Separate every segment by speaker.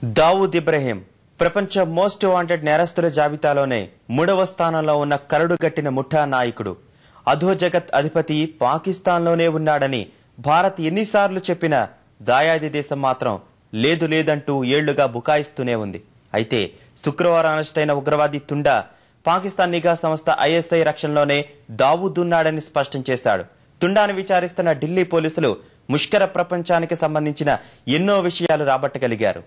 Speaker 1: దావూద్ ఇబ్రహీం ప్రపంచ most wanted నేరస్తుల జాబితాలోనే 3వ స్థానంలో ఉన్న కరడుగట్టిన ముఠా నాయకుడు. అధో జగత్ అధిపతి పాకిస్తాన్లోనే ఉన్నాడని భారత్ ఎన్నిసార్లు చెప్పినా దాయాది దేశం మాత్రం లేదు లేదంటూ ఏళ్లుగా బుకాయిస్తూనే ఉంది. అయితే శుక్రవారం అరెస్టైన ఉగ్రవాది తుండా పాకిస్తాన్ నిఘా సంస్థ ఐఎస్ఐ రక్షణలోనే దావూద్ ఉన్నాడని స్పష్టం చేశాడు. తుండాను విచారిస్తున్న ఢిల్లీ పోలీసులు ముష్కర ప్రపంచానికి సంబంధించిన ఎన్నో విషయాలు రాబట్టగలిగారు.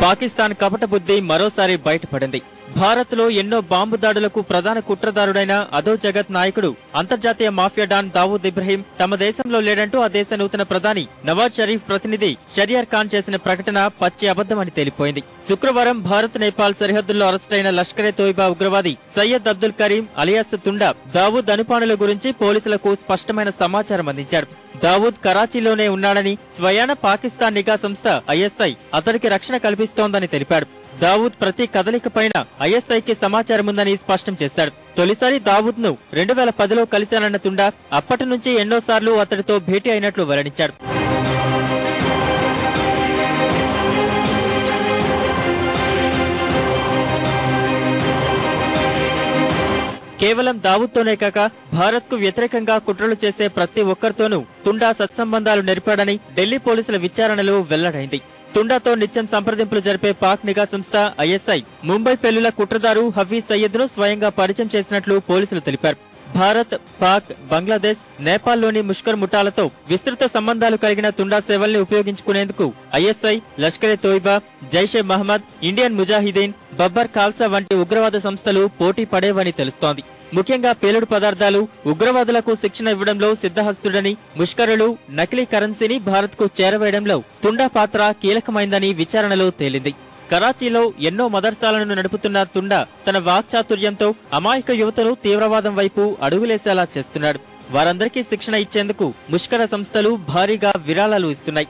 Speaker 2: పాకిస్తాన్ కపట బుద్ధి మరోసారి బయటపడింది. భారత్ లో ఎన్నో బాంబు దాడులకు ప్రధాన కుట్రదారుడైన అధో జగత్ నాయకుడు అంతర్జాతీయ మాఫియా డాన్ దావూద్ ఇబ్రహీం తమ దేశంలో లేడంటూ ఆ దేశ నూతన ప్రధాని నవాజ్ షరీఫ్ ప్రతినిధి షరియర్ ఖాన్ చేసిన ప్రకటన పచ్చి అబద్దమని తేలిపోయింది. శుక్రవారం భారత్ నేపాల్ సరిహద్దుల్లో అరెస్టైన లష్కరే తోయిబా ఉగ్రవాది సయ్యద్ అబ్దుల్ కరీం అలియాస్ తుండా దావూద్ అనుపానుల గురించి పోలీసులకు స్పష్టమైన సమాచారం అందించాడు. దావూద్ కరాచీలోనే ఉన్నాడని స్వయాన పాకిస్తాన్ నిఘా సంస్థ ఐఎస్ఐ అతడికి రక్షణ కల్పిస్తోందని తెలిపాడు. దావూద్ ప్రతి కదలిక పైన ఐఎస్ఐకి సమాచారముందని స్పష్టం చేశాడు. తొలిసారి దావూద్ ను 2010లో కలిశానన్న తుండా అప్పటి నుంచి ఎన్నోసార్లు అతడితో భేటీ అయినట్లు వెల్లడించాడు. కేవలం దావూద్తోనే కాక భారత్ కు వ్యతిరేకంగా కుట్రలు చేసే ప్రతి ఒక్కరితోనూ తుండా సత్సంబంధాలు నెరిపాడని ఢిల్లీ పోలీసుల విచారణలో వెల్లడైంది. తుండాతో నిత్యం సంప్రదింపులు జరిపే పాక్ నిఘా సంస్థ ఐఎస్ఐ ముంబై పెళ్లుల కుట్రదారు హఫీజ్ సయ్యద్ ను స్వయంగా పరిచయం చేసినట్లు పోలీసులు తెలిపారు. భారత్, పాక్, బంగ్లాదేశ్, నేపాల్లోని ముష్కర్ ముఠాలతో విస్తృత సంబంధాలు కలిగిన తుండా సేవల్ని ఉపయోగించుకునేందుకు ఐఎస్ఐ, లష్కరే తోయిబా, జైషే మహమ్మద్, ఇండియన్ ముజాహిదీన్, బబ్బర్ ఖాల్సా వంటి ఉగ్రవాద సంస్థలు పోటీ పడేవని తెలుస్తోంది. ముఖ్యంగా పేలుడు పదార్థాలు, ఉగ్రవాదులకు శిక్షణ ఇవ్వడంలో సిద్ధహస్తుడని, ముష్కరులు, నకిలీ కరెన్సీని భారత్ కు చేరవేయడంలో తుండా పాత్ర కీలకమైందని విచారణలో తేలింది. కరాచీలో ఎన్నో మదర్సాలను నడుపుతున్న తుండా తన వాక్చాతుర్యంతో అమాయక యువతను తీవ్రవాదం వైపు అడుగులేసేలా చేస్తున్నాడు. వారందరికీ శిక్షణ ఇచ్చేందుకు ముష్కర సంస్థలు భారీగా విరాళాలు ఇస్తున్నాయి.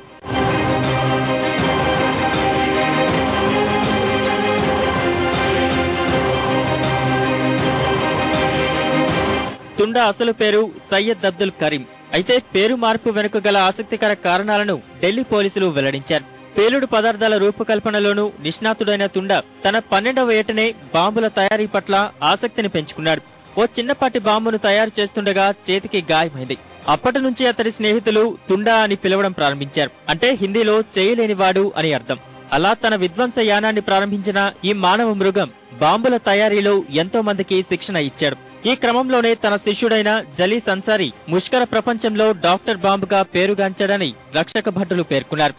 Speaker 2: తుండా అసలు పేరు సయ్యద్ అబ్దుల్ కరీం. అయితే పేరు మార్పు వెనుక గల ఆసక్తికర కారణాలను ఢిల్లీ పోలీసులు వెల్లడించారు. పేలుడు పదార్థాల రూపకల్పనలోనూ నిష్ణాతుడైన తుండా తన 12వ ఏటనే బాంబుల తయారీ పట్ల ఆసక్తిని పెంచుకున్నాడు. ఓ చిన్నపాటి బాంబును తయారు చేస్తుండగా చేతికి గాయమైంది. అప్పటి నుంచి అతడి స్నేహితులు తుండా అని పిలవడం ప్రారంభించారు. అంటే హిందీలో చేయలేనివాడు అని అర్థం. అలా తన విధ్వంస యానాన్ని ప్రారంభించిన ఈ మానవ మృగం బాంబుల తయారీలో ఎంతో మందికి శిక్షణ ఇచ్చాడు. ఈ క్రమంలోనే తన శిష్యుడైన జలీస్ అన్సారీ ముష్కర ప్రపంచంలో డాక్టర్ బాంబుగా పేరుగాంచాడని రక్షక భటులు పేర్కొన్నారు.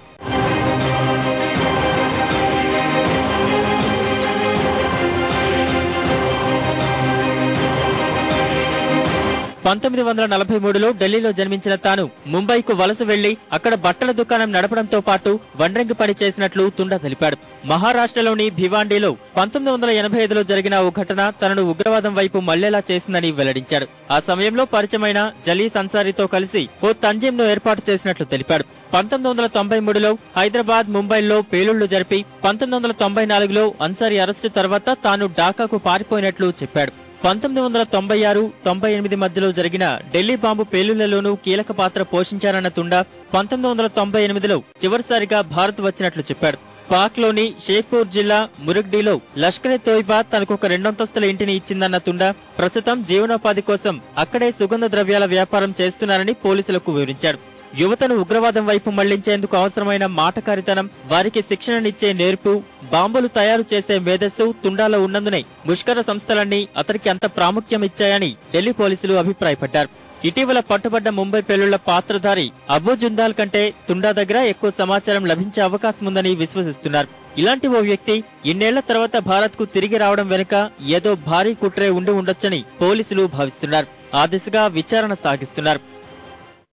Speaker 2: లో ఢిల్లీలో జన్మించిన తాను ముంబైకు వలస వెళ్లి అక్కడ బట్టల దుకాణం నడపడంతో పాటు వండ్రంగి పని చేసినట్లు తుండా తెలిపాడు. మహారాష్ట్రలోని భివాండీలో 1985లో జరిగిన ఓ ఘటన తనను ఉగ్రవాదం వైపు మళ్లేలా చేసిందని వెల్లడించాడు. ఆ సమయంలో పరిచయమైన జలీస్ అన్సారీతో కలిసి ఓ తంజీంను ఏర్పాటు చేసినట్లు తెలిపాడు. 1993లో హైదరాబాద్, ముంబైల్లో పేలుళ్లు జరిపి 1994లో అన్సారీ అరెస్టు తర్వాత తాను ఢాకాకు పారిపోయినట్లు చెప్పాడు. 1996, 98 మధ్యలో జరిగిన ఢిల్లీ బాంబు పేలుళ్లలోనూ కీలక పాత్ర పోషించారన్న తుండా 1998లో చివరిసారిగా భారత్ వచ్చినట్లు చెప్పాడు. పాక్ లోని షేక్పూర్ జిల్లా మురగ్డీలో లష్కరే తోయిబా తనకొక 2 అంతస్తుల ఇంటిని ఇచ్చిందన్న తుండా ప్రస్తుతం జీవనోపాధి కోసం అక్కడే సుగంధ ద్రవ్యాల వ్యాపారం చేస్తున్నారని పోలీసులకు వివరించాడు. యువతను ఉగ్రవాదం వైపు మళ్లించేందుకు అవసరమైన మాటకారితనం, వారికి శిక్షణనిచ్చే నేర్పు, బాంబులు తయారు చేసే మేధస్సు తుండాలో ఉన్నందునే ముష్కర సంస్థలన్నీ అతడికి అంత ప్రాముఖ్యం ఇచ్చాయని ఢిల్లీ పోలీసులు అభిప్రాయపడ్డారు. ఇటీవల పట్టుబడ్డ ముంబై పేలుళ్ల పాత్రధారి అబూ జుందాల్ కంటే తుండా దగ్గర ఎక్కువ సమాచారం లభించే అవకాశముందని విశ్వసిస్తున్నారు. ఇలాంటి ఓ వ్యక్తి ఇన్నేళ్ల తర్వాత భారత్ కు తిరిగి రావడం వెనుక ఏదో భారీ కుట్రే ఉండి ఉండొచ్చని పోలీసులు భావిస్తున్నారు. ఆ దిశగా విచారణ సాగిస్తున్నారు.